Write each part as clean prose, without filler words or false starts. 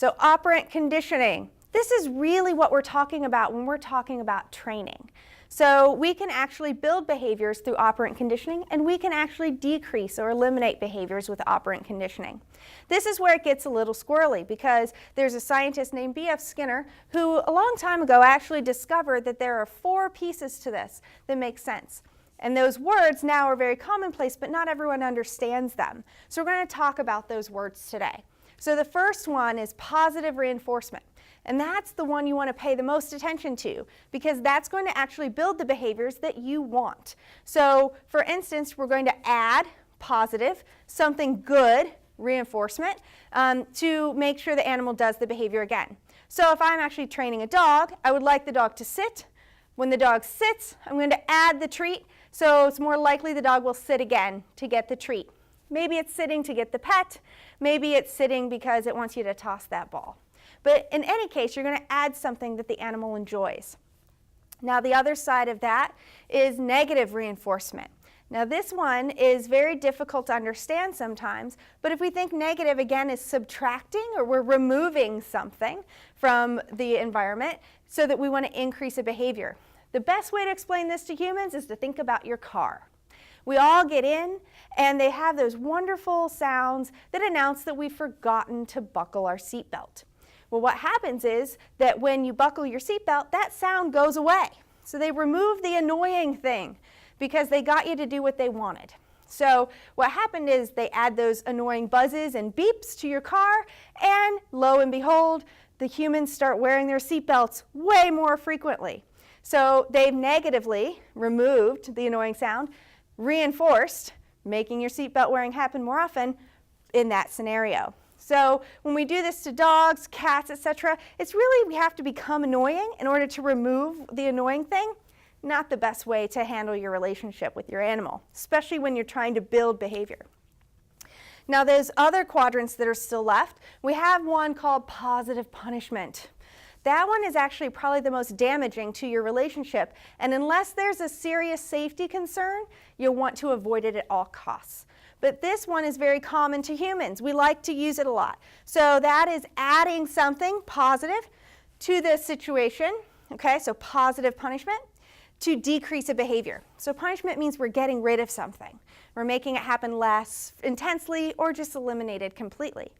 So operant conditioning. This is really what we're talking about when we're talking about training. So we can actually build behaviors through operant conditioning, and we can actually decrease or eliminate behaviors with operant conditioning. This is where it gets a little squirrely, because there's a scientist named B.F. Skinner who a long time ago actually discovered that there are 4 pieces to this that make sense. And those words now are very commonplace, but not everyone understands them. So we're going to talk about those words today. So the first one is positive reinforcement. And that's the one you want to pay the most attention to, because that's going to actually build the behaviors that you want. So for instance, we're going to add positive, something good, reinforcement, to make sure the animal does the behavior again. So if I'm actually training a dog, I would like the dog to sit. When the dog sits, I'm going to add the treat, so it's more likely the dog will sit again to get the treat. Maybe it's sitting to get the pet. Maybe it's sitting because it wants you to toss that ball. But in any case, you're going to add something that the animal enjoys. Now, the other side of that is negative reinforcement. Now, this one is very difficult to understand sometimes, but if we think negative, again, is subtracting, or we're removing something from the environment so that we want to increase a behavior. The best way to explain this to humans is to think about your car. We all get in, and they have those wonderful sounds that announce that we've forgotten to buckle our seatbelt. Well, what happens is that when you buckle your seatbelt, that sound goes away. So they remove the annoying thing because they got you to do what they wanted. So what happened is they add those annoying buzzes and beeps to your car, and lo and behold, the humans start wearing their seatbelts way more frequently. So they've negatively removed the annoying sound, reinforced making your seatbelt wearing happen more often in that scenario. So when we do this to dogs, cats, etc., it's really we have to become annoying in order to remove the annoying thing. Not the best way to handle your relationship with your animal, especially when you're trying to build behavior. Now, there's other quadrants that are still left. We have one called positive punishment. That one is actually probably the most damaging to your relationship, and unless there's a serious safety concern, you'll want to avoid it at all costs. But this one is very common to humans. We like to use it a lot. So that is adding something positive to the situation, okay, so positive punishment, to decrease a behavior. So punishment means we're getting rid of something. We're making it happen less intensely or just eliminate it completely.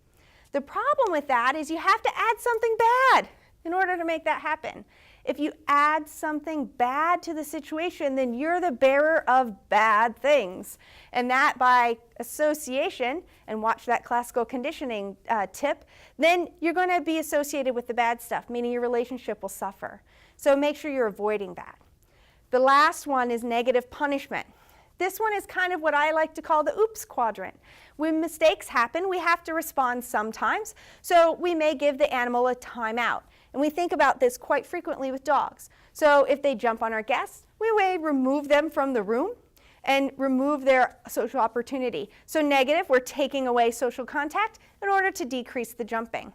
The problem with that is you have to add something bad in order to make that happen. If you add something bad to the situation, then you're the bearer of bad things. And that by association, and watch that classical conditioning tip, then you're going to be associated with the bad stuff, meaning your relationship will suffer. So make sure you're avoiding that. The last one is negative punishment. This one is kind of what I like to call the oops quadrant. When mistakes happen, we have to respond sometimes, so we may give the animal a timeout. And we think about this quite frequently with dogs. So if they jump on our guests, we may remove them from the room and remove their social opportunity. So negative, we're taking away social contact in order to decrease the jumping.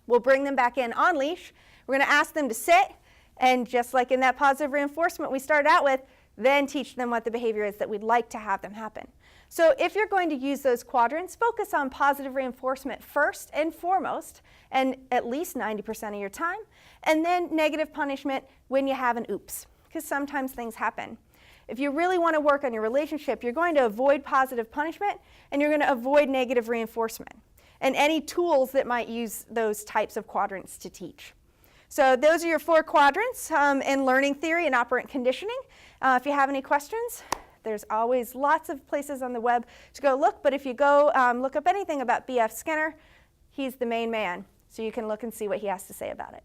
We'll bring them back in on leash. We're going to ask them to sit, and just like in that positive reinforcement we started out with, then teach them what the behavior is that we'd like to have them happen. So if you're going to use those quadrants, focus on positive reinforcement first and foremost, and at least 90% of your time, and then negative punishment when you have an oops, because sometimes things happen. If you really want to work on your relationship, you're going to avoid positive punishment, and you're going to avoid negative reinforcement, and any tools that might use those types of quadrants to teach. So those are your 4 quadrants in learning theory and operant conditioning. If you have any questions, there's always lots of places on the web to go look, but if you go look up anything about B.F. Skinner, he's the main man, so you can look and see what he has to say about it.